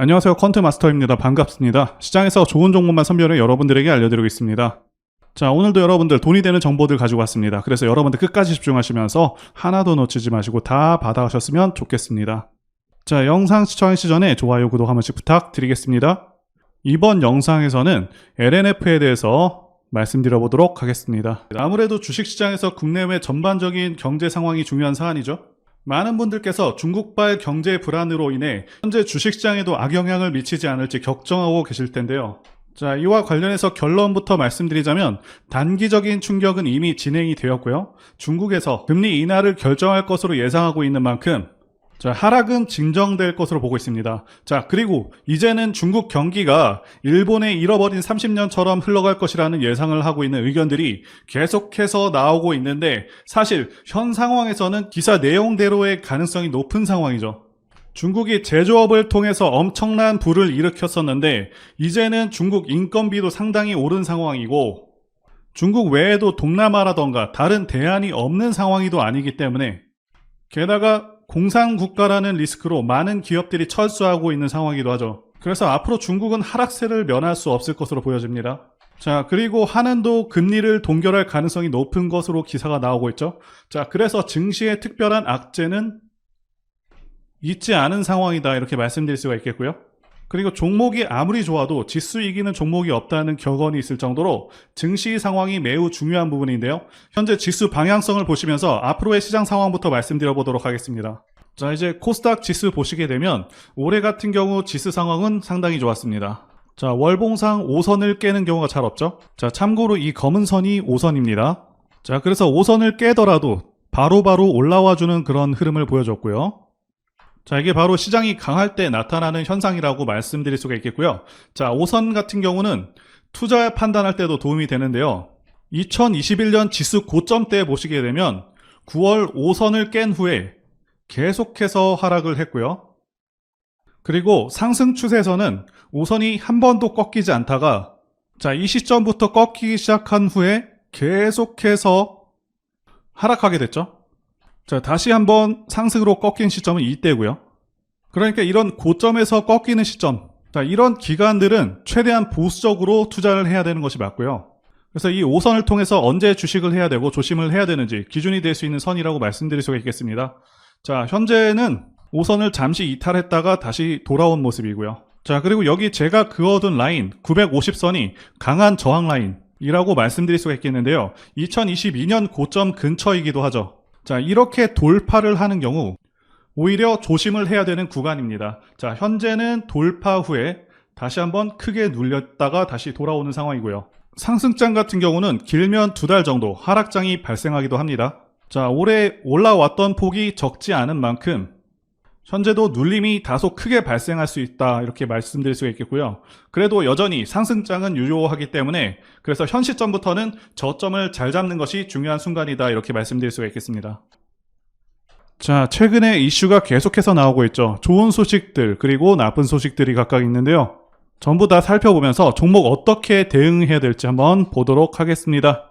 안녕하세요, 퀀트마스터입니다. 반갑습니다. 시장에서 좋은 정보만 선별해 여러분들에게 알려드리고 있습니다. 자, 오늘도 여러분들 돈이 되는 정보들 가지고 왔습니다. 그래서 여러분들 끝까지 집중하시면서 하나도 놓치지 마시고 다 받아가셨으면 좋겠습니다. 자, 영상 시청하시기 전에 좋아요, 구독 한 번씩 부탁드리겠습니다. 이번 영상에서는 LNF에 대해서 말씀드려보도록 하겠습니다. 아무래도 주식시장에서 국내외 전반적인 경제 상황이 중요한 사안이죠. 많은 분들께서 중국발 경제 불안으로 인해 현재 주식시장에도 악영향을 미치지 않을지 걱정하고 계실 텐데요. 자, 이와 관련해서 결론부터 말씀드리자면 단기적인 충격은 이미 진행이 되었고요. 중국에서 금리 인하를 결정할 것으로 예상하고 있는 만큼 자, 하락은 진정될 것으로 보고 있습니다. 자, 그리고 이제는 중국 경기가 일본의 잃어버린 30년처럼 흘러갈 것이라는 예상을 하고 있는 의견들이 계속해서 나오고 있는데 사실 현 상황에서는 기사 내용대로의 가능성이 높은 상황이죠. 중국이 제조업을 통해서 엄청난 부를 일으켰었는데 이제는 중국 인건비도 상당히 오른 상황이고 중국 외에도 동남아라던가 다른 대안이 없는 상황이도 아니기 때문에 게다가 공산국가라는 리스크로 많은 기업들이 철수하고 있는 상황이기도 하죠. 그래서 앞으로 중국은 하락세를 면할 수 없을 것으로 보여집니다. 자, 그리고 한은도 금리를 동결할 가능성이 높은 것으로 기사가 나오고 있죠. 자, 그래서 증시의 특별한 악재는 있지 않은 상황이다 이렇게 말씀드릴 수가 있겠고요. 그리고 종목이 아무리 좋아도 지수 이기는 종목이 없다는 격언이 있을 정도로 증시 상황이 매우 중요한 부분인데요. 현재 지수 방향성을 보시면서 앞으로의 시장 상황부터 말씀드려 보도록 하겠습니다. 자, 이제 코스닥 지수 보시게 되면 올해 같은 경우 지수 상황은 상당히 좋았습니다. 자, 월봉상 5선을 깨는 경우가 잘 없죠. 자, 참고로 이 검은 선이 5선입니다. 자, 그래서 5선을 깨더라도 바로바로 올라와주는 그런 흐름을 보여줬고요. 자, 이게 바로 시장이 강할 때 나타나는 현상이라고 말씀드릴 수가 있겠고요. 자, 5선 같은 경우는 투자 판단할 때도 도움이 되는데요. 2021년 지수 고점 때 보시게 되면 9월 5선을 깬 후에 계속해서 하락을 했고요. 그리고 상승 추세에서는 5선이 한 번도 꺾이지 않다가 자, 이 시점부터 꺾이기 시작한 후에 계속해서 하락하게 됐죠. 자, 다시 한번 상승으로 꺾인 시점은 이때고요. 그러니까 이런 고점에서 꺾이는 시점, 자, 이런 기간들은 최대한 보수적으로 투자를 해야 되는 것이 맞고요. 그래서 이 5선을 통해서 언제 주식을 해야 되고 조심을 해야 되는지 기준이 될 수 있는 선이라고 말씀드릴 수가 있겠습니다. 자, 현재는 5선을 잠시 이탈했다가 다시 돌아온 모습이고요. 자, 그리고 여기 제가 그어둔 라인 950선이 강한 저항 라인이라고 말씀드릴 수가 있겠는데요. 2022년 고점 근처이기도 하죠. 자, 이렇게 돌파를 하는 경우 오히려 조심을 해야 되는 구간입니다. 자, 현재는 돌파 후에 다시 한번 크게 눌렸다가 다시 돌아오는 상황이고요. 상승장 같은 경우는 길면 2달 정도 하락장이 발생하기도 합니다. 자, 올해 올라왔던 폭이 적지 않은 만큼 현재도 눌림이 다소 크게 발생할 수 있다 이렇게 말씀드릴 수가 있겠고요. 그래도 여전히 상승장은 유효하기 때문에 그래서 현 시점부터는 저점을 잘 잡는 것이 중요한 순간이다 이렇게 말씀드릴 수가 있겠습니다. 자, 최근에 이슈가 계속해서 나오고 있죠. 좋은 소식들 그리고 나쁜 소식들이 각각 있는데요. 전부 다 살펴보면서 종목 어떻게 대응해야 될지 한번 보도록 하겠습니다.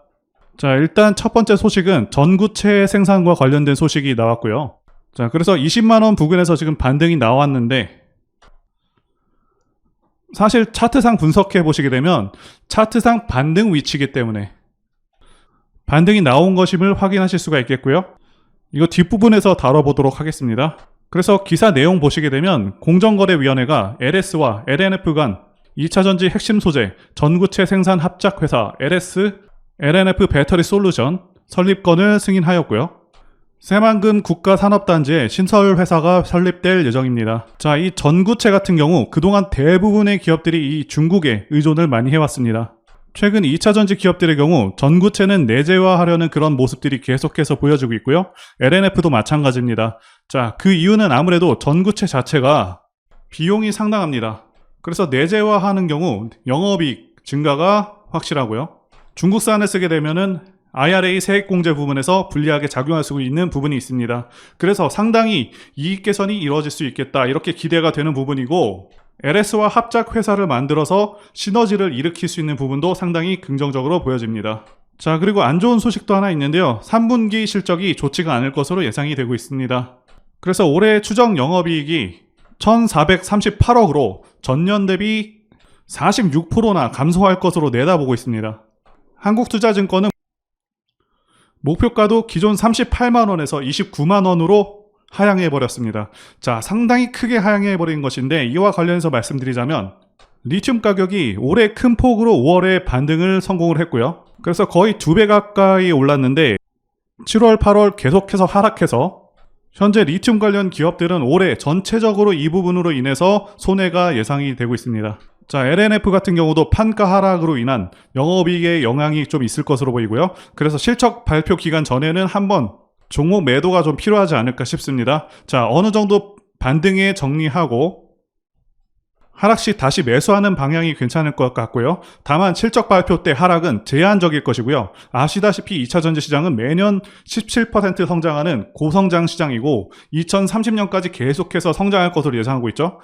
자, 일단 첫 번째 소식은 전구체 생산과 관련된 소식이 나왔고요. 자, 그래서 20만원 부근에서 지금 반등이 나왔는데 사실 차트상 분석해 보시게 되면 차트상 반등 위치이기 때문에 반등이 나온 것임을 확인하실 수가 있겠고요. 이거 뒷부분에서 다뤄보도록 하겠습니다. 그래서 기사 내용 보시게 되면 공정거래위원회가 LS와 LNF 간 2차전지 핵심 소재 전구체 생산 합작회사 LNF 배터리 솔루션 설립건을 승인하였고요. 새만금 국가산업단지에 신설회사가 설립될 예정입니다. 자, 이 전구체 같은 경우 그동안 대부분의 기업들이 이 중국에 의존을 많이 해왔습니다. 최근 2차전지 기업들의 경우 전구체는 내재화하려는 그런 모습들이 계속해서 보여지고 있고요. LNF도 마찬가지입니다. 자, 그 이유는 아무래도 전구체 자체가 비용이 상당합니다. 그래서 내재화하는 경우 영업이익 증가가 확실하고요. 중국산을 쓰게 되면은 IRA 세액공제 부분에서 불리하게 작용할 수 있는 부분이 있습니다. 그래서 상당히 이익 개선이 이루어질 수 있겠다 이렇게 기대가 되는 부분이고 LS와 합작 회사를 만들어서 시너지를 일으킬 수 있는 부분도 상당히 긍정적으로 보여집니다. 자, 그리고 안 좋은 소식도 하나 있는데요. 3분기 실적이 좋지가 않을 것으로 예상이 되고 있습니다. 그래서 올해 추정 영업이익이 1438억으로 전년 대비 46%나 감소할 것으로 내다보고 있습니다. 한국투자증권은 목표가도 기존 38만원에서 29만원으로 하향해버렸습니다. 자, 상당히 크게 하향해버린 것인데 이와 관련해서 말씀드리자면 리튬 가격이 올해 큰 폭으로 5월에 반등을 성공을 했고요. 그래서 거의 2배 가까이 올랐는데 7월, 8월 계속해서 하락해서 현재 리튬 관련 기업들은 올해 전체적으로 이 부분으로 인해서 손해가 예상이 되고 있습니다. 자, LNF 같은 경우도 판가 하락으로 인한 영업이익에 영향이 좀 있을 것으로 보이고요. 그래서 실적 발표 기간 전에는 한번 종목 매도가 좀 필요하지 않을까 싶습니다. 자, 어느 정도 반등에 정리하고 하락 시 다시 매수하는 방향이 괜찮을 것 같고요. 다만 실적 발표 때 하락은 제한적일 것이고요. 아시다시피 2차 전지 시장은 매년 17% 성장하는 고성장 시장이고 2030년까지 계속해서 성장할 것으로 예상하고 있죠.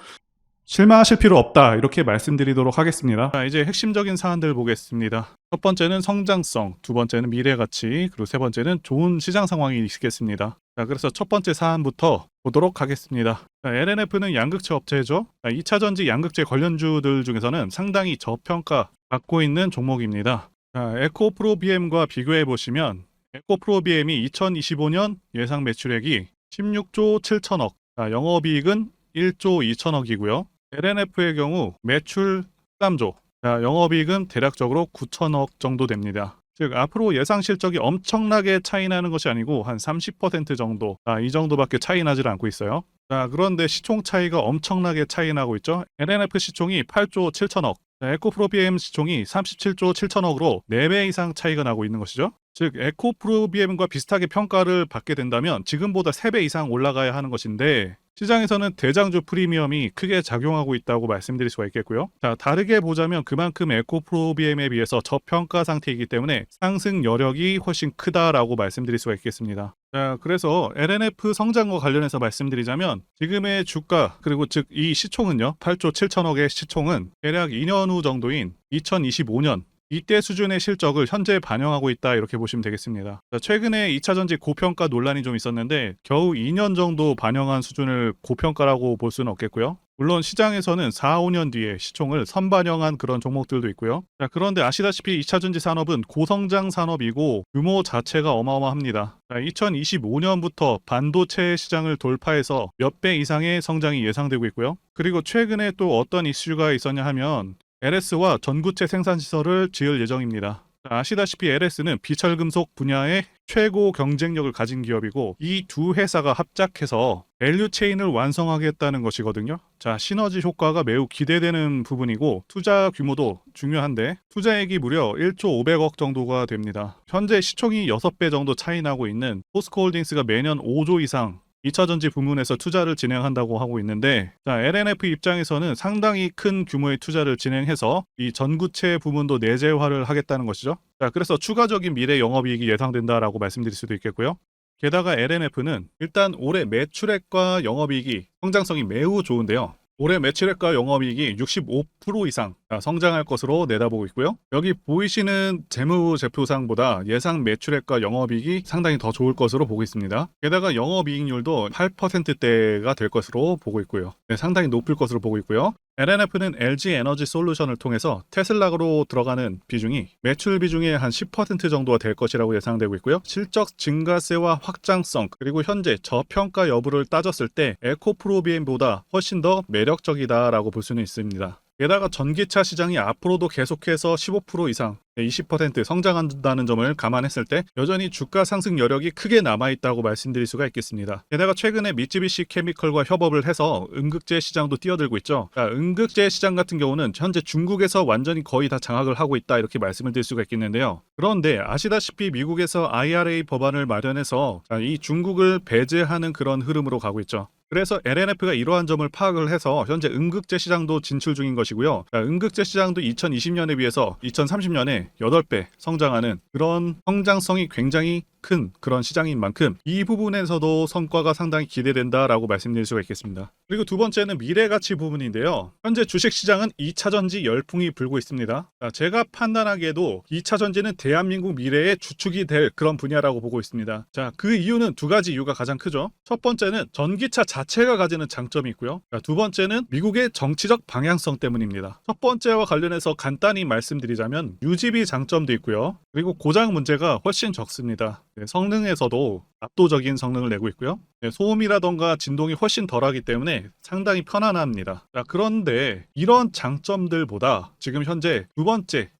실망하실 필요 없다, 이렇게 말씀드리도록 하겠습니다. 자, 이제 핵심적인 사안들 보겠습니다. 첫 번째는 성장성, 두 번째는 미래가치, 그리고 세 번째는 좋은 시장 상황이 있겠습니다. 자, 그래서 첫 번째 사안부터 보도록 하겠습니다. 자, LNF는 양극재 업체죠. 자, 2차 전지 양극재 관련주들 중에서는 상당히 저평가 받고 있는 종목입니다. 자, 에코프로비엠과 비교해 보시면 에코프로비엠이 2025년 예상 매출액이 16조 7천억, 자, 영업이익은 1조 2천억이고요. LNF의 경우 매출 13조, 자, 영업이익은 대략적으로 9천억 정도 됩니다. 즉 앞으로 예상 실적이 엄청나게 차이 나는 것이 아니고 한 30% 정도, 이 정도밖에 차이 나질 않고 있어요. 자, 그런데 시총 차이가 엄청나게 차이 나고 있죠. LNF 시총이 8조 7천억, 에코프로비엠 시총이 37조 7천억으로 4배 이상 차이가 나고 있는 것이죠. 즉 에코프로비엠과 비슷하게 평가를 받게 된다면 지금보다 3배 이상 올라가야 하는 것인데 시장에서는 대장주 프리미엄이 크게 작용하고 있다고 말씀드릴 수가 있겠고요. 자, 다르게 보자면 그만큼 에코프로비엠에 비해서 저평가 상태이기 때문에 상승 여력이 훨씬 크다라고 말씀드릴 수가 있겠습니다. 자, 그래서 LNF 성장과 관련해서 말씀드리자면 지금의 주가, 그리고 즉 이 시총은요, 8조 7천억의 시총은 대략 2년 후 정도인 2025년 이때 수준의 실적을 현재 반영하고 있다, 이렇게 보시면 되겠습니다. 자, 최근에 2차전지 고평가 논란이 좀 있었는데 겨우 2년 정도 반영한 수준을 고평가라고 볼 수는 없겠고요. 물론 시장에서는 4, 5년 뒤에 시총을 선반영한 그런 종목들도 있고요. 자, 그런데 아시다시피 2차전지 산업은 고성장 산업이고 규모 자체가 어마어마합니다. 2025년부터 반도체 시장을 돌파해서 몇 배 이상의 성장이 예상되고 있고요. 그리고 최근에 또 어떤 이슈가 있었냐 하면 LS와 전구체 생산시설을 지을 예정입니다. 아시다시피 LS는 비철금속 분야의 최고 경쟁력을 가진 기업이고 이 두 회사가 합작해서 밸류체인을 완성하겠다는 것이거든요. 자, 시너지 효과가 매우 기대되는 부분이고 투자 규모도 중요한데 투자액이 무려 1조 500억 정도가 됩니다. 현재 시총이 6배 정도 차이 나고 있는 포스코홀딩스가 매년 5조 이상 2차전지 부문에서 투자를 진행한다고 하고 있는데, 자, LNF 입장에서는 상당히 큰 규모의 투자를 진행해서 이 전구체 부문도 내재화를 하겠다는 것이죠. 자, 그래서 추가적인 미래 영업이익이 예상된다라고 말씀드릴 수도 있겠고요. 게다가 LNF는 일단 올해 매출액과 영업이익이 성장성이 매우 좋은데요. 올해 매출액과 영업이익이 65% 이상 성장할 것으로 내다보고 있고요. 여기 보이시는 재무제표상보다 예상 매출액과 영업이익이 상당히 더 좋을 것으로 보고 있습니다. 게다가 영업이익률도 8%대가 될 것으로 보고 있고요. 네, 상당히 높을 것으로 보고 있고요. LNF는 LG 에너지 솔루션을 통해서 테슬라로 들어가는 비중이 매출 비중의 한 10% 정도가 될 것이라고 예상되고 있고요. 실적 증가세와 확장성, 그리고 현재 저평가 여부를 따졌을 때 에코프로비엠보다 훨씬 더 매력적이다라고 볼 수는 있습니다. 게다가 전기차 시장이 앞으로도 계속해서 15% 이상 20% 성장한다는 점을 감안했을 때 여전히 주가 상승 여력이 크게 남아있다고 말씀드릴 수가 있겠습니다. 게다가 최근에 미쯔비시 케미컬과 협업을 해서 음극재 시장도 뛰어들고 있죠. 자, 음극재 시장 같은 경우는 현재 중국에서 완전히 거의 다 장악을 하고 있다, 이렇게 말씀을 드릴 수가 있겠는데요. 그런데 아시다시피 미국에서 IRA 법안을 마련해서 이 중국을 배제하는 그런 흐름으로 가고 있죠. 그래서 LNF가 이러한 점을 파악을 해서 현재 음극재 시장도 진출 중인 것이고요. 음극재 시장도 2020년에 비해서 2030년에 8배 성장하는 그런 성장성이 굉장히 큰 그런 시장인 만큼 이 부분에서도 성과가 상당히 기대된다라고 말씀드릴 수가 있겠습니다. 그리고 두 번째는 미래가치 부분인데요. 현재 주식시장은 2차전지 열풍이 불고 있습니다. 제가 판단하기에도 2차전지는 대한민국 미래의 주축이 될 그런 분야라고 보고 있습니다. 자, 그 이유는 두 가지 이유가 가장 크죠. 첫 번째는 전기차 자체가 가지는 장점이 있고요. 두 번째는 미국의 정치적 방향성 때문입니다. 첫 번째와 관련해서 간단히 말씀드리자면 유지비 장점도 있고요. 그리고 고장 문제가 훨씬 적습니다. 성능에서도 압도적인 성능을 내고 있고요. 소음이라던가 진동이 훨씬 덜하기 때문에 상당히 편안합니다. 자, 그런데 이런 장점들보다 지금 현재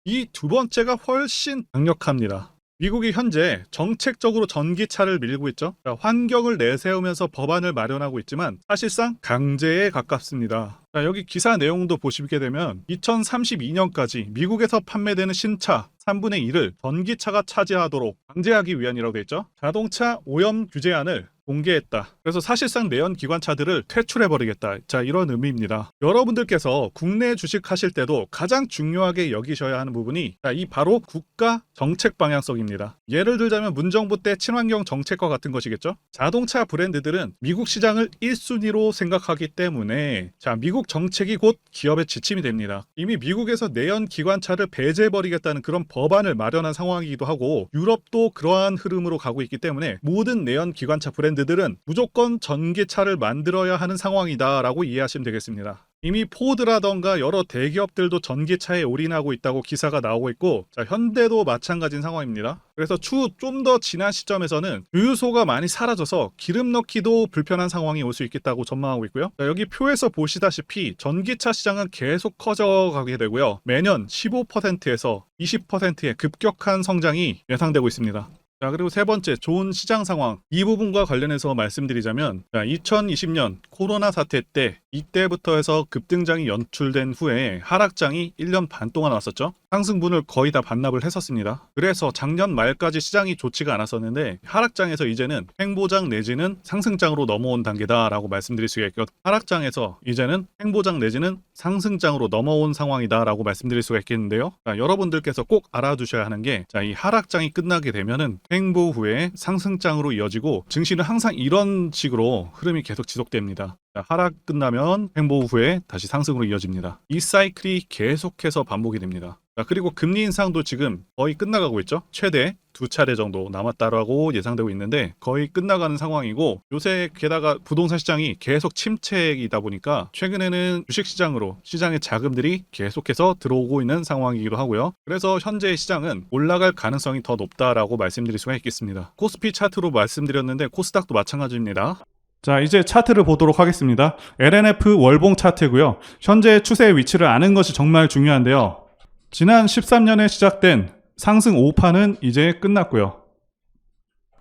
이 두 번째가 훨씬 강력합니다. 미국이 현재 정책적으로 전기차를 밀고 있죠. 자, 환경을 내세우면서 법안을 마련하고 있지만 사실상 강제에 가깝습니다. 자, 여기 기사 내용도 보시게 되면 2032년까지 미국에서 판매되는 신차 3분의 1을 전기차가 차지하도록 강제하기 위한이라고 되어 있죠. 자동차 오염 규제안을 공개했다. 그래서 사실상 내연 기관차들을 퇴출해버리겠다. 자, 이런 의미입니다. 여러분들께서 국내 주식하실 때도 가장 중요하게 여기셔야 하는 부분이 이 바로 국가 정책 방향성입니다. 예를 들자면 문정부 때 친환경 정책과 같은 것이겠죠. 자동차 브랜드들은 미국 시장을 1순위로 생각하기 때문에 미국 정책이 곧 기업의 지침이 됩니다. 이미 미국에서 내연 기관차를 배제해버리겠다는 그런 법안을 마련한 상황이기도 하고 유럽도 그러한 흐름으로 가고 있기 때문에 모든 내연 기관차 브랜드들은 무조건 전기차를 만들어야 하는 상황이다라고 이해하시면 되겠습니다. 이미 포드라던가 여러 대기업들도 전기차에 올인하고 있다고 기사가 나오고 있고 현대도 마찬가지인 상황입니다. 그래서 추후 좀 더 지난 시점에서는 주유소가 많이 사라져서 기름 넣기도 불편한 상황이 올 수 있겠다고 전망하고 있고요. 여기 표에서 보시다시피 전기차 시장은 계속 커져가게 되고요. 매년 15%에서 20%의 급격한 성장이 예상되고 있습니다. 자, 그리고 세 번째, 좋은 시장 상황. 이 부분과 관련해서 말씀드리자면 2020년 코로나 사태 때 이때부터 해서 급등장이 연출된 후에 하락장이 1년 반 동안 왔었죠. 상승분을 거의 다 반납을 했었습니다. 그래서 작년 말까지 시장이 좋지가 않았었는데 하락장에서 이제는 횡보장 내지는 상승장으로 넘어온 단계다라고 말씀드릴 수가 있고 하락장에서 이제는 횡보장 내지는 상승장으로 넘어온 상황이다라고 말씀드릴 수가 있겠는데요. 여러분들께서 꼭 알아두셔야 하는 게 이 하락장이 끝나게 되면은 횡보 후에 상승장으로 이어지고 증시는 항상 이런 식으로 흐름이 계속 지속됩니다. 하락 끝나면 횡보 후에 다시 상승으로 이어집니다. 이 사이클이 계속해서 반복이 됩니다. 그리고 금리 인상도 지금 거의 끝나가고 있죠. 최대 2차례 정도 남았다라고 예상되고 있는데 거의 끝나가는 상황이고 요새 게다가 부동산 시장이 계속 침체이다 보니까 최근에는 주식시장으로 시장의 자금들이 계속해서 들어오고 있는 상황이기도 하고요. 그래서 현재 시장은 올라갈 가능성이 더 높다라고 말씀드릴 수가 있겠습니다. 코스피 차트로 말씀드렸는데 코스닥도 마찬가지입니다. 자, 이제 차트를 보도록 하겠습니다. LNF 월봉 차트고요. 현재 추세의 위치를 아는 것이 정말 중요한데요. 지난 13년에 시작된 상승 5파는 이제 끝났고요.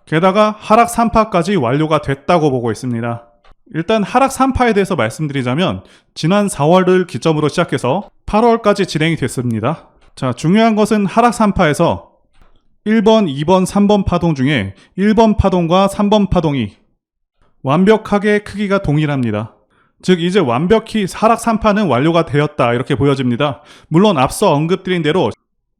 게다가 하락 3파까지 완료가 됐다고 보고 있습니다. 일단 하락 3파에 대해서 말씀드리자면 지난 4월을 기점으로 시작해서 8월까지 진행이 됐습니다. 자, 중요한 것은 하락 3파에서 1번, 2번, 3번 파동 중에 1번 파동과 3번 파동이 완벽하게 크기가 동일합니다. 즉 이제 완벽히 하락 3파는 완료가 되었다 이렇게 보여집니다. 물론 앞서 언급드린 대로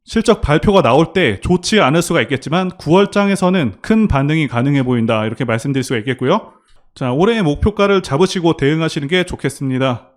실적 발표가 나올 때 좋지 않을 수가 있겠지만 9월장에서는 큰 반등이 가능해 보인다 이렇게 말씀드릴 수가 있겠고요. 자, 올해의 목표가를 잡으시고 대응하시는 게 좋겠습니다.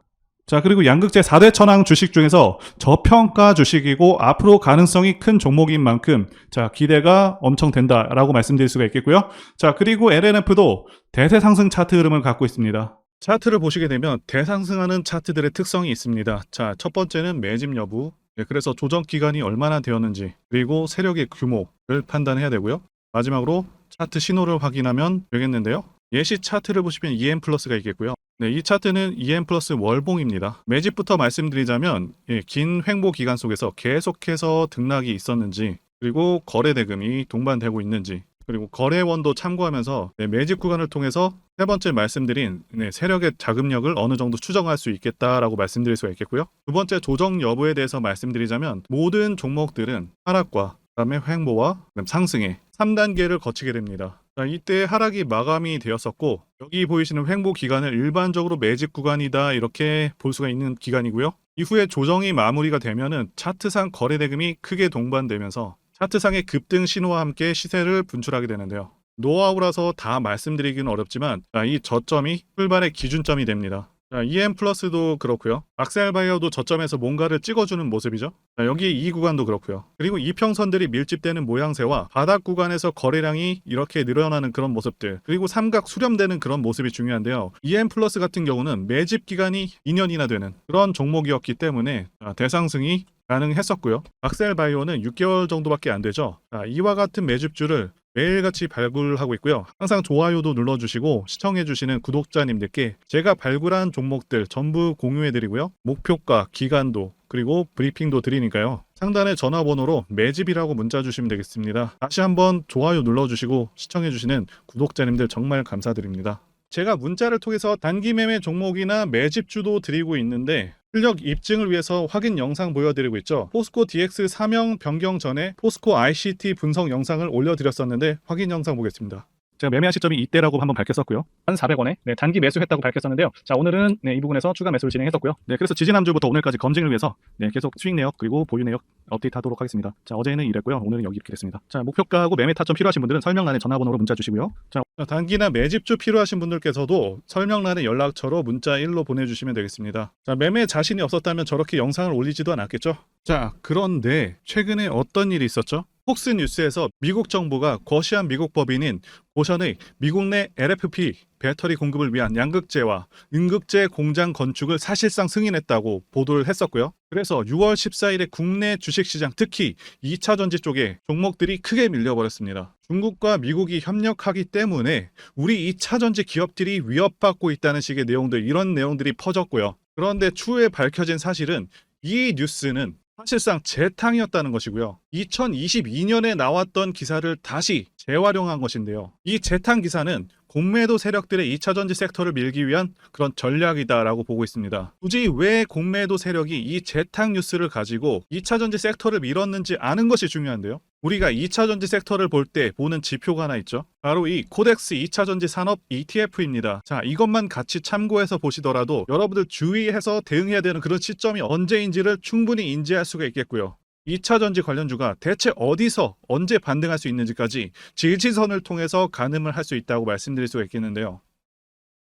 자, 그리고 양극재 4대 천왕 주식 중에서 저평가 주식이고 앞으로 가능성이 큰 종목인 만큼 기대가 엄청 된다라고 말씀드릴 수가 있겠고요. 자, 그리고 LNF도 대세 상승 차트 흐름을 갖고 있습니다. 차트를 보시게 되면 대상승하는 차트들의 특성이 있습니다. 자, 첫 번째는 매집 여부, 그래서 조정 기간이 얼마나 되었는지, 그리고 세력의 규모를 판단해야 되고요. 마지막으로 차트 신호를 확인하면 되겠는데요. 예시 차트를 보시면 EM 플러스가 있겠고요. 이 차트는 EM 플러스 월봉입니다. 매집부터 말씀드리자면 긴 횡보 기간 속에서 계속해서 등락이 있었는지, 그리고 거래 대금이 동반되고 있는지, 그리고 거래원도 참고하면서 매집 구간을 통해서 세 번째 말씀드린 세력의 자금력을 어느 정도 추정할 수 있겠다라고 말씀드릴 수가 있겠고요. 두 번째 조정 여부에 대해서 말씀드리자면 모든 종목들은 하락과 그다음에 횡보와 상승의 3단계를 거치게 됩니다. 자, 이때 하락이 마감이 되었었고 여기 보이시는 횡보 기간을 일반적으로 매집 구간이다 이렇게 볼 수가 있는 기간이고요. 이후에 조정이 마무리가 되면은 차트상 거래 대금이 크게 동반되면서 차트상의 급등 신호와 함께 시세를 분출하게 되는데요. 노하우라서 다 말씀드리기는 어렵지만 이 저점이 출발의 기준점이 됩니다. EM 플러스도 그렇고요. 악셀바이어도 저점에서 뭔가를 찍어주는 모습이죠. 여기 이 구간도 그렇고요. 그리고 이평선들이 밀집되는 모양새와 바닥 구간에서 거래량이 이렇게 늘어나는 그런 모습들, 그리고 삼각 수렴되는 그런 모습이 중요한데요. EM 플러스 같은 경우는 매집 기간이 2년이나 되는 그런 종목이었기 때문에 대상승이 가능했었고요. 악셀바이오는 6개월 정도밖에 안 되죠. 이와 같은 매집주를 매일같이 발굴하고 있고요. 항상 좋아요도 눌러주시고 시청해주시는 구독자님들께 제가 발굴한 종목들 전부 공유해드리고요. 목표가, 기간도, 그리고 브리핑도 드리니까요. 상단의 전화번호로 매집이라고 문자 주시면 되겠습니다. 다시 한번 좋아요 눌러주시고 시청해주시는 구독자님들 정말 감사드립니다. 제가 문자를 통해서 단기 매매 종목이나 매집주도 드리고 있는데 실력 입증을 위해서 확인 영상 보여드리고 있죠. 포스코 DX 사명 변경 전에 포스코 ICT 분석 영상을 올려드렸었는데 확인 영상 보겠습니다. 제가 매매한 시점이 이때라고 한번 밝혔었고요. 1,400원에 단기 매수했다고 밝혔었는데요. 자, 오늘은 이 부분에서 추가 매수를 진행했었고요. 그래서 지지난주부터 오늘까지 검증을 위해서 계속 수익 내역 그리고 보유 내역 업데이트하도록 하겠습니다. 자, 어제는 이랬고요. 오늘은 여기 이렇게 됐습니다. 자, 목표가하고 매매 타점 필요하신 분들은 설명란에 전화번호로 문자 주시고요. 자, 단기나 매집주 필요하신 분들께서도 설명란에 연락처로 문자 1로 보내주시면 되겠습니다. 자, 매매 자신이 없었다면 저렇게 영상을 올리지도 않았겠죠. 자, 그런데 최근에 어떤 일이 있었죠? 폭스뉴스에서 미국 정부가 거시한 미국 법인인 고션의 미국 내 LFP 배터리 공급을 위한 양극재와 음극재 공장 건축을 사실상 승인했다고 보도를 했었고요. 그래서 6월 14일에 국내 주식시장 특히 2차전지 쪽에 종목들이 크게 밀려버렸습니다. 중국과 미국이 협력하기 때문에 우리 2차전지 기업들이 위협받고 있다는 식의 내용들, 이런 내용들이 퍼졌고요. 그런데 추후에 밝혀진 사실은 이 뉴스는 사실상 재탕이었다는 것이고요. 2022년에 나왔던 기사를 다시 재활용한 것인데요. 이 재탕 기사는 공매도 세력들의 2차전지 섹터를 밀기 위한 그런 전략이다라고 보고 있습니다. 굳이 왜 공매도 세력이 이 재탕 뉴스를 가지고 2차전지 섹터를 밀었는지 아는 것이 중요한데요. 우리가 2차전지 섹터를 볼 때 보는 지표가 하나 있죠. 바로 이 코덱스 2차전지 산업 ETF입니다. 자, 이것만 같이 참고해서 보시더라도 여러분들 주의해서 대응해야 되는 그런 시점이 언제인지를 충분히 인지할 수가 있겠고요. 2차전지 관련주가 대체 어디서 언제 반등할 수 있는지까지 지지선을 통해서 가늠을 할 수 있다고 말씀드릴 수가 있겠는데요.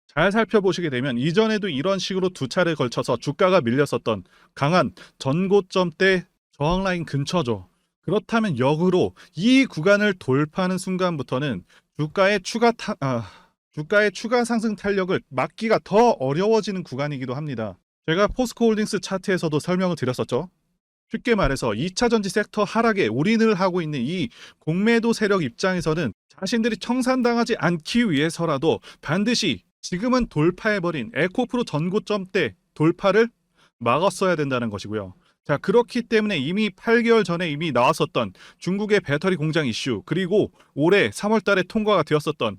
잘 살펴보시게 되면 이전에도 이런 식으로 두 차례에 걸쳐서 주가가 밀렸었던 강한 전고점대 저항라인 근처죠. 그렇다면 역으로 이 구간을 돌파하는 순간부터는 주가의 추가 상승 탄력을 막기가 더 어려워지는 구간이기도 합니다. 제가 포스코홀딩스 차트에서도 설명을 드렸었죠. 쉽게 말해서 2차전지 섹터 하락에 올인을 하고 있는 이 공매도 세력 입장에서는 자신들이 청산당하지 않기 위해서라도 반드시 지금은 돌파해버린 에코프로 전고점대 돌파를 막았어야 된다는 것이고요. 자, 그렇기 때문에 이미 8개월 전에 이미 나왔었던 중국의 배터리 공장 이슈, 그리고 올해 3월 달에 통과가 되었었던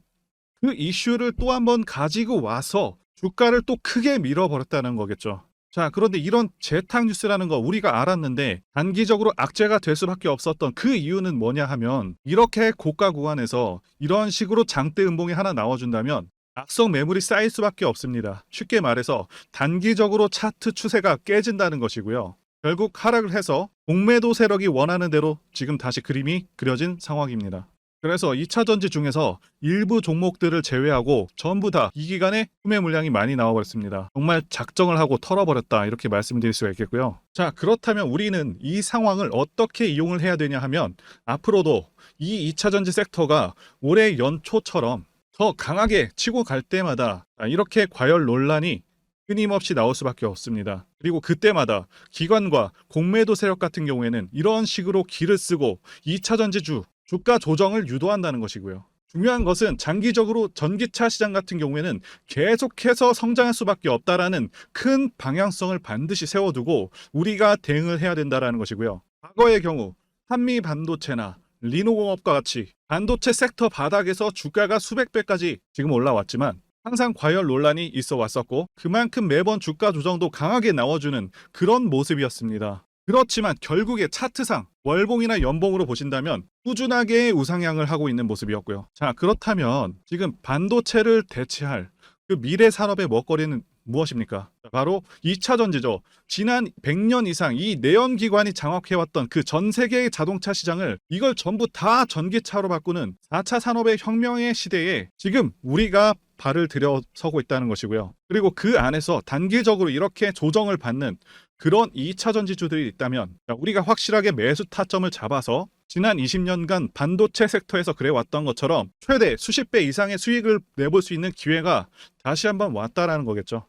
그 이슈를 또 한번 가지고 와서 주가를 또 크게 밀어버렸다는 거겠죠. 자, 그런데 이런 재탕 뉴스라는 거 우리가 알았는데 단기적으로 악재가 될 수밖에 없었던 그 이유는 뭐냐 하면, 이렇게 고가 구간에서 이런 식으로 장대 음봉이 하나 나와준다면 악성 매물이 쌓일 수밖에 없습니다. 쉽게 말해서 단기적으로 차트 추세가 깨진다는 것이고요. 결국 하락을 해서 공매도 세력이 원하는 대로 지금 다시 그림이 그려진 상황입니다. 그래서 2차전지 중에서 일부 종목들을 제외하고 전부 다 이 기간에 후매 물량이 많이 나와버렸습니다. 정말 작정을 하고 털어버렸다, 이렇게 말씀드릴 수가 있겠고요. 자, 그렇다면 우리는 이 상황을 어떻게 이용을 해야 되냐 하면, 앞으로도 이 2차전지 섹터가 올해 연초처럼 더 강하게 치고 갈 때마다 이렇게 과열 논란이 끊임없이 나올 수밖에 없습니다. 그리고 그때마다 기관과 공매도 세력 같은 경우에는 이런 식으로 기를 쓰고 2차전지주 주가 조정을 유도한다는 것이고요. 중요한 것은 장기적으로 전기차 시장 같은 경우에는 계속해서 성장할 수밖에 없다라는 큰 방향성을 반드시 세워두고 우리가 대응을 해야 된다는 것이고요. 과거의 경우 한미 반도체나 리노공업과 같이 반도체 섹터 바닥에서 주가가 수백 배까지 지금 올라왔지만 항상 과열 논란이 있어 왔었고, 그만큼 매번 주가 조정도 강하게 나와주는 그런 모습이었습니다. 그렇지만 결국에 차트상 월봉이나 연봉으로 보신다면 꾸준하게 우상향을 하고 있는 모습이었고요. 자, 그렇다면 지금 반도체를 대체할 그 미래 산업의 먹거리는 무엇입니까? 바로 2차 전지죠. 지난 100년 이상 이 내연기관이 장악해왔던 그 전 세계의 자동차 시장을 이걸 전부 다 전기차로 바꾸는 4차 산업의 혁명의 시대에 지금 우리가 발을 들여서고 있다는 것이고요. 그리고 그 안에서 단기적으로 이렇게 조정을 받는 그런 2차 전지주들이 있다면 우리가 확실하게 매수 타점을 잡아서 지난 20년간 반도체 섹터에서 그래왔던 것처럼 최대 수십 배 이상의 수익을 내볼 수 있는 기회가 다시 한번 왔다라는 거겠죠.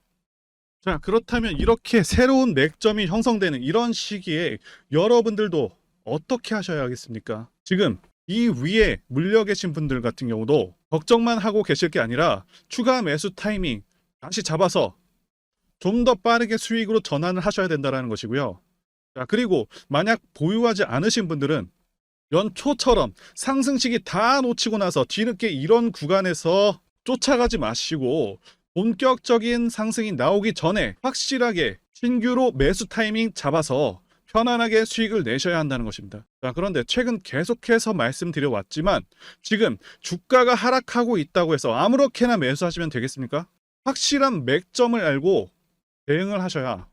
자, 그렇다면 이렇게 새로운 맥점이 형성되는 이런 시기에 여러분들도 어떻게 하셔야겠습니까? 지금 이 위에 물려 계신 분들 같은 경우도 걱정만 하고 계실 게 아니라 추가 매수 타이밍 다시 잡아서 좀 더 빠르게 수익으로 전환을 하셔야 된다는 것이고요. 자, 그리고 만약 보유하지 않으신 분들은 연초처럼 상승 시기 다 놓치고 나서 뒤늦게 이런 구간에서 쫓아가지 마시고 본격적인 상승이 나오기 전에 확실하게 신규로 매수 타이밍 잡아서 편안하게 수익을 내셔야 한다는 것입니다. 자, 그런데 최근 계속해서 말씀드려 왔지만 지금 주가가 하락하고 있다고 해서 아무렇게나 매수하시면 되겠습니까? 확실한 맥점을 알고 대응을 하셔야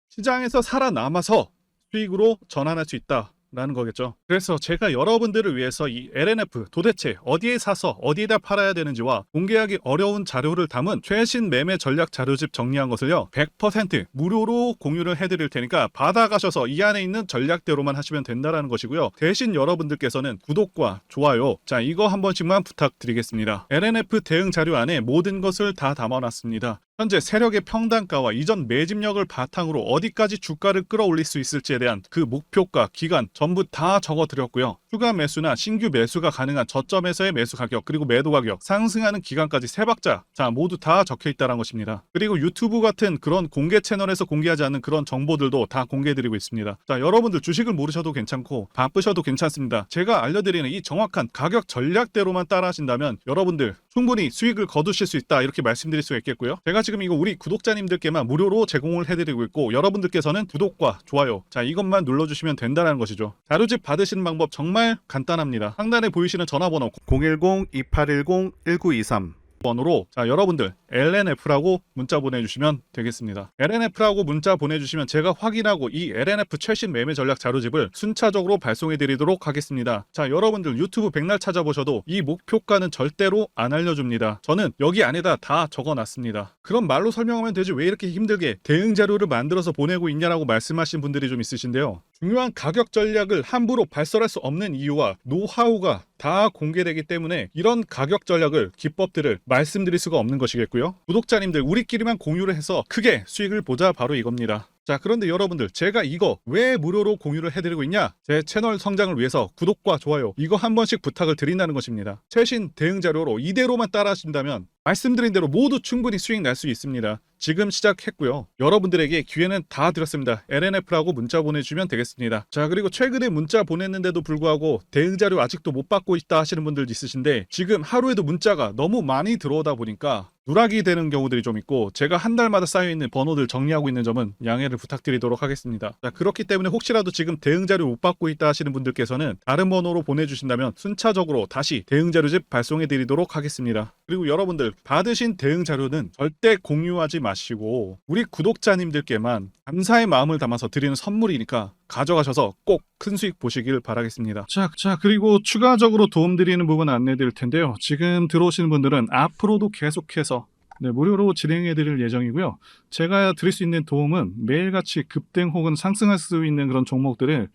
시장에서 살아남아서 수익으로 전환할 수 있다라는 거겠죠. 그래서 제가 여러분들을 위해서 이 LNF 도대체 어디에 사서 어디에다 팔아야 되는지와 공개하기 어려운 자료를 담은 최신 매매 전략 자료집 정리한 것을요 100% 무료로 공유를 해드릴 테니까 받아가셔서 이 안에 있는 전략대로만 하시면 된다는 것이고요. 대신 여러분들께서는 구독과 좋아요, 자, 이거 한 번씩만 부탁드리겠습니다. LNF 대응 자료 안에 모든 것을 다 담아놨습니다. 현재 세력의 평단가와 이전 매집력을 바탕으로 어디까지 주가를 끌어올릴 수 있을지에 대한 그 목표가, 기간 전부 다 적어드렸고요. 추가 매수나 신규 매수가 가능한 저점에서의 매수 가격, 그리고 매도 가격, 상승하는 기간까지 세 박자, 자, 모두 다 적혀있다는 것입니다. 그리고 유튜브 같은 그런 공개 채널에서 공개하지 않는 그런 정보들도 다 공개해드리고 있습니다. 자, 여러분들 주식을 모르셔도 괜찮고 바쁘셔도 괜찮습니다. 제가 알려드리는 이 정확한 가격 전략대로만 따라 하신다면 여러분들 충분히 수익을 거두실 수 있다, 이렇게 말씀드릴 수가 있겠고요. 제가 지금 이거 우리 구독자님들께만 무료로 제공을 해드리고 있고 여러분들께서는 구독과 좋아요, 자, 이것만 눌러주시면 된다는 것이죠. 자료집 받으시는 방법 정말 간단합니다. 상단에 보이시는 전화번호 010-2810-1923 번호로, 자, 여러분들 LNF라고 문자 보내주시면 되겠습니다. LNF라고 문자 보내주시면 제가 확인하고 이 LNF 최신 매매 전략 자료집을 순차적으로 발송해 드리도록 하겠습니다. 자, 여러분들 유튜브 백날 찾아보셔도 이 목표가는 절대로 안 알려줍니다. 저는 여기 안에다 다 적어놨습니다. 그럼 말로 설명하면 되지 왜 이렇게 힘들게 대응 자료를 만들어서 보내고 있냐라고 말씀하신 분들이 좀 있으신데요. 중요한 가격 전략을 함부로 발설할 수 없는 이유와 노하우가 다 공개되기 때문에 이런 가격 전략을, 기법들을 말씀드릴 수가 없는 것이겠고요. 구독자님들 우리끼리만 공유를 해서 크게 수익을 보자, 바로 이겁니다. 자, 그런데 여러분들 제가 이거 왜 무료로 공유를 해드리고 있냐? 제 채널 성장을 위해서 구독과 좋아요 이거 한 번씩 부탁을 드린다는 것입니다. 최신 대응 자료로 이대로만 따라 하신다면 말씀드린 대로 모두 충분히 수익 날 수 있습니다. 지금 시작했고요. 여러분들에게 기회는 다 드렸습니다. LNF라고 문자 보내주시면 되겠습니다. 자, 그리고 최근에 문자 보냈는데도 불구하고 대응 자료 아직도 못 받고 있다 하시는 분들 있으신데 지금 하루에도 문자가 너무 많이 들어오다 보니까 누락이 되는 경우들이 좀 있고 제가 한 달마다 쌓여있는 번호들 정리하고 있는 점은 양해를 부탁드리도록 하겠습니다. 자, 그렇기 때문에 혹시라도 지금 대응 자료 못 받고 있다 하시는 분들께서는 다른 번호로 보내주신다면 순차적으로 다시 대응 자료집 발송해 드리도록 하겠습니다. 그리고 여러분들 받으신 대응 자료는 절대 공유하지 마시고 우리 구독자님들께만 감사의 마음을 담아서 드리는 선물이니까 가져가셔서 꼭 큰 수익 보시길 바라겠습니다. 자, 그리고 추가적으로 도움드리는 부분 안내 드릴 텐데요. 지금 들어오시는 분들은 앞으로도 계속해서 무료로 진행해 드릴 예정이고요. 제가 드릴 수 있는 도움은 매일같이 급등 혹은 상승할 수 있는 그런 종목들을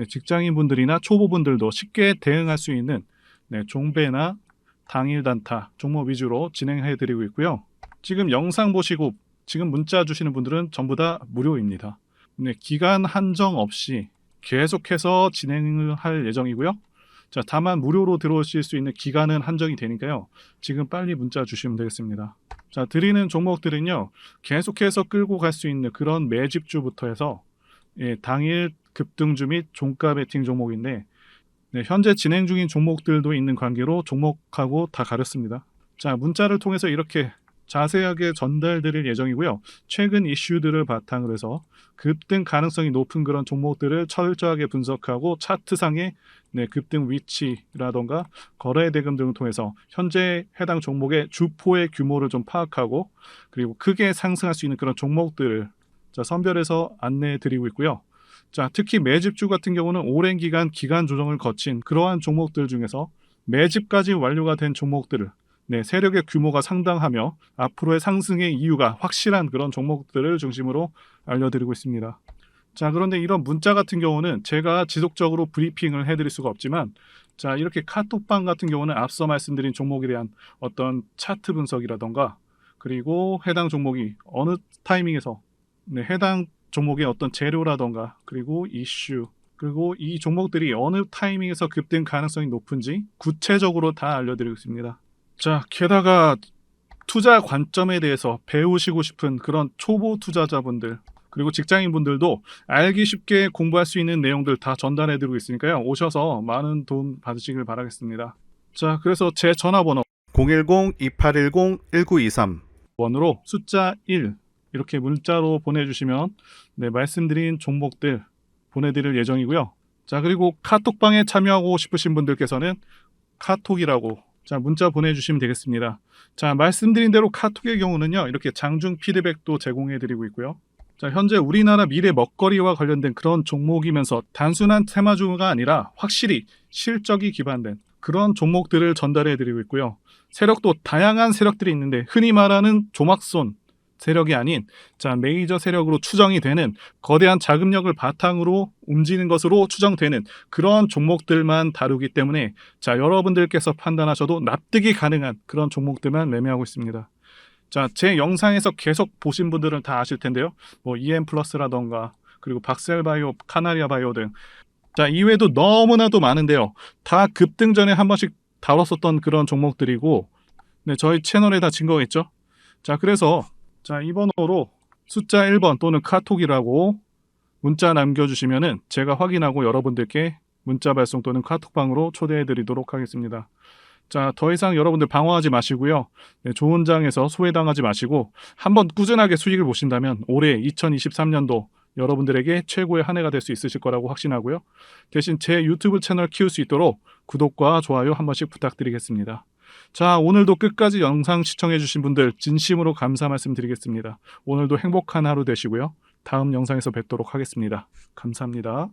직장인분들이나 초보분들도 쉽게 대응할 수 있는 종배나 당일 단타 종목 위주로 진행해 드리고 있고요. 지금 영상 보시고 지금 문자 주시는 분들은 전부 다 무료입니다. 기간 한정 없이 계속해서 진행을 할 예정이고요. 자, 다만 무료로 들어오실 수 있는 기간은 한정이 되니까요. 지금 빨리 문자 주시면 되겠습니다. 자, 드리는 종목들은요. 계속해서 끌고 갈 수 있는 그런 매집주부터 해서 당일 급등주 및 종가 베팅 종목인데 현재 진행 중인 종목들도 있는 관계로 종목하고 다 가렸습니다. 자, 문자를 통해서 이렇게 자세하게 전달드릴 예정이고요. 최근 이슈들을 바탕으로 해서 급등 가능성이 높은 그런 종목들을 철저하게 분석하고 차트상의 급등 위치라던가 거래 대금 등을 통해서 현재 해당 종목의 주포의 규모를 좀 파악하고 그리고 크게 상승할 수 있는 그런 종목들을 선별해서 안내해 드리고 있고요. 특히 매집주 같은 경우는 오랜 기간 조정을 거친 그러한 종목들 중에서 매집까지 완료가 된 종목들을 세력의 규모가 상당하며 앞으로의 상승의 이유가 확실한 그런 종목들을 중심으로 알려드리고 있습니다. 그런데 이런 문자 같은 경우는 제가 지속적으로 브리핑을 해드릴 수가 없지만 이렇게 카톡방 같은 경우는 앞서 말씀드린 종목에 대한 어떤 차트 분석이라던가 그리고 해당 종목이 어느 타이밍에서 해당 종목의 어떤 재료라던가 그리고 이슈 그리고 이 종목들이 어느 타이밍에서 급등 가능성이 높은지 구체적으로 다 알려드리고 있습니다. 게다가 투자 관점에 대해서 배우시고 싶은 그런 초보 투자자분들 그리고 직장인분들도 알기 쉽게 공부할 수 있는 내용들 다 전달해드리고 있으니까요. 오셔서 많은 도움 받으시길 바라겠습니다. 그래서 제 전화번호 010-2810-1923 번호로 숫자 1 이렇게 문자로 보내주시면 말씀드린 종목들 보내드릴 예정이고요. 그리고 카톡방에 참여하고 싶으신 분들께서는 카톡이라고 문자 보내주시면 되겠습니다. 말씀드린 대로 카톡의 경우는요. 이렇게 장중 피드백도 제공해드리고 있고요. 현재 우리나라 미래 먹거리와 관련된 그런 종목이면서 단순한 테마주가 아니라 확실히 실적이 기반된 그런 종목들을 전달해드리고 있고요. 세력도 다양한 세력들이 있는데 흔히 말하는 조막손 세력이 아닌 메이저 세력으로 추정이 되는 거대한 자금력을 바탕으로 움직이는 것으로 추정되는 그런 종목들만 다루기 때문에 여러분들께서 판단하셔도 납득이 가능한 그런 종목들만 매매하고 있습니다. 제 영상에서 계속 보신 분들은 다 아실 텐데요. EM플러스라던가 그리고 박셀바이오, 카나리아바이오 등 이외에도 너무나도 많은데요. 다 급등 전에 한 번씩 다뤘었던 그런 종목들이고 저희 채널에 다 증거가 있죠. 그래서 이 번호로 숫자 1번 또는 카톡이라고 문자 남겨주시면은 제가 확인하고 여러분들께 문자 발송 또는 카톡방으로 초대해 드리도록 하겠습니다. 더 이상 여러분들 방황하지 마시고요. 좋은 장에서 소외당하지 마시고 한번 꾸준하게 수익을 보신다면 올해 2023년도 여러분들에게 최고의 한 해가 될 수 있으실 거라고 확신하고요. 대신 제 유튜브 채널 키울 수 있도록 구독과 좋아요 한 번씩 부탁드리겠습니다. 오늘도 끝까지 영상 시청해주신 분들 진심으로 감사 말씀드리겠습니다. 오늘도 행복한 하루 되시고요. 다음 영상에서 뵙도록 하겠습니다. 감사합니다.